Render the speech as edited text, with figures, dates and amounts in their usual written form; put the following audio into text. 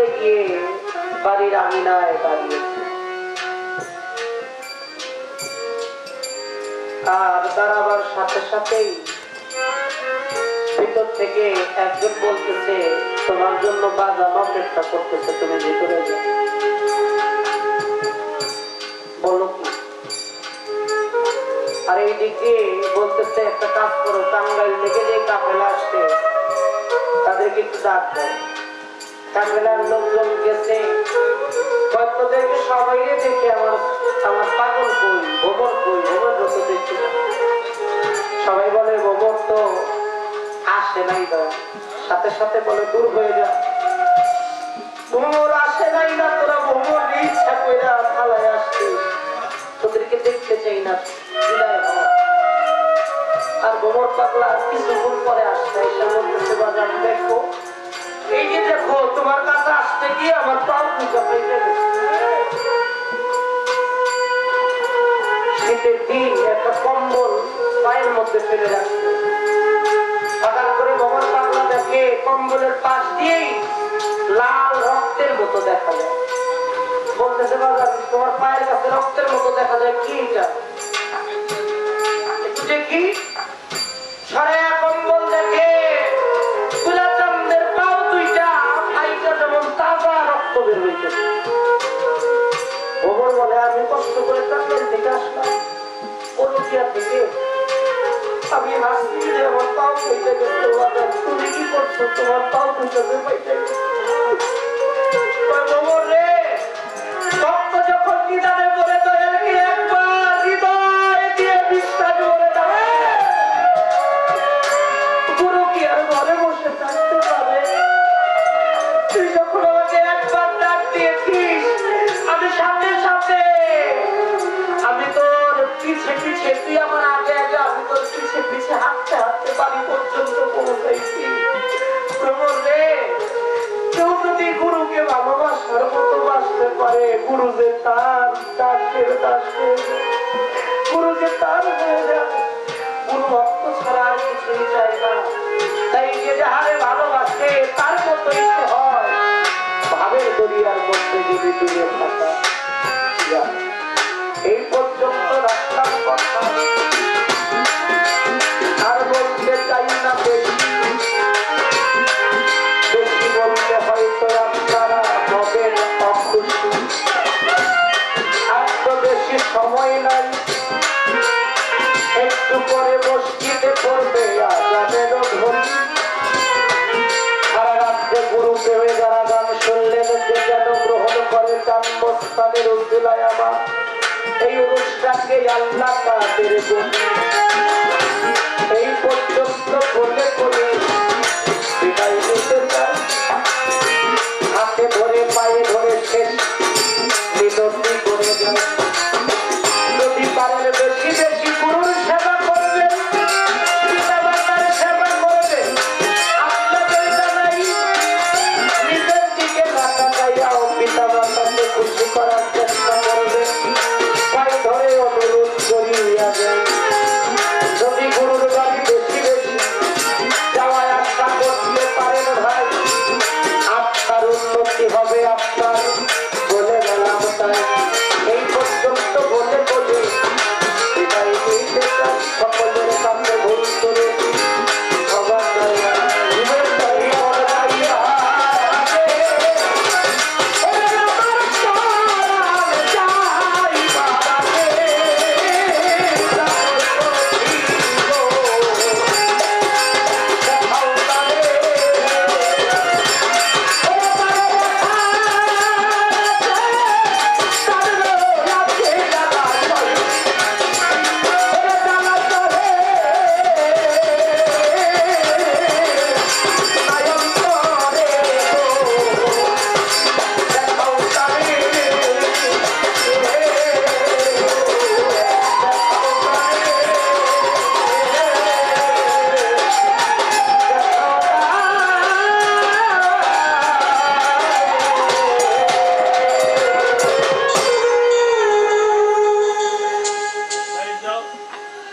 মধ্যে গিয়ে বাড়ির আঙিনায় দাঁড়িয়েছে। আর দাঁড়াবার সাথে সাথেই ভিতর থেকে একজন বলতেছে, তোমার জন্য বাজানো অপেক্ষা করতেছে, তুমি ভিতরে যাও। বলো কি? আর এই দিকে বলতেছে, একটা কাজ করো, টাঙ্গাইল থেকে যে কাফেলা আসছে তাদেরকে একটু ডাক দাও। টাঙ্গাইলের লোকজন গেছে, তোদেরকে সবাই দেখে আমার পাগল কই, গোবর কই, গোবর যত দেখছি না। সবাই বলে গোবর তো আসে নাই, সাথে সাথে বলে দূর হয়ে যা, গোবর আসে নাই না, তোরা গোবর ইচ্ছা কইরা ফালায় আসছিস, তোদেরকে দেখতে চাই না, বিদায় হও। আর গোবর পাগলা কিছুক্ষণ পরে আসছে, এসে বলতেছে, বাজার দেখো, এই যে দেখো, তোমার কাছে আসতে গিয়ে আমার পাও দুটা পেয়ে শীতের দিন একটা কম্বল পায়ের মধ্যে ফেলে রাখছে। হঠাৎ করে গোবর পাগলা দেখে কম্বলের পাশ দিয়েই লাল রক্তের মতো দেখা যায়। বলতেছে, বাজার তোমার পায়ের কাছে রক্তের মতো দেখা যায়, কি এটা? একটু দেখি। সরাইয়া কম্বল দেখে কুলাচান্দের পাও দুইটা ভাইটা যেমন তাজা রক্ত বের হইতেছে। গোবর বলে, আমি কষ্ট করে টাঙ্গাইল থেকে আসলাম, পরকিয়া থেকে, আমি হাসছি যে আমার পাও দুইটা গেছে, তুমি কি করছো? তোমার পাও দুইটা পাইতে গেছে। গোবর রে, ভক্ত যখন নিদানে বলে দয়ালকে একবার হৃদয় দিয়ে বিশ্বাস করে দেয়, গুরু কি আর ঘরে বসে থাকতে পারে? তুই যখন আমাকে একবার ডাক দিয়েছিস, আমি সাথে সাথে, আমি তোর পিছে পিছে, তুই আমার আগে আগে, আমি তোর পিছে পিছে হাঁটতে হাঁটতে বাড়ি পর্যন্ত পৌঁছাইছি। প্রভুর রে, কেউ যদি গুরুকে ভালোবাসার মতো বাসতে পারে, গুরু যে তার দাসের দাসে, গুরু যে তার হয়ে যাবে। গুরু ভক্ত ছাড়া আর কিছুই চায় না। তাই যে যাহারে ভালোবাসে তার মতোই সে হয়। ভাবের দরিয়ার মধ্যে যদি ডুবে থাকা, এই পর্যন্ত রাখলাম কথা, আর বলতে চাই না বেশি। বেশি বলতে হয়তো আপনারা হবেন অখুশি। আর তো বেশি সময় নাই, একটু পরে মসজিদে পড়বে আজানের ধ্বনি। সারা রাত্রে গুরু প্রেমে যারা গান শুনলেন, যে যেন গ্রহণ করে জন্মস্থানের উজ্জ্বলায় আমার এই অনুষ্ঠানকে আল্লাহ তাদের এই পর্যন্ত বলে করে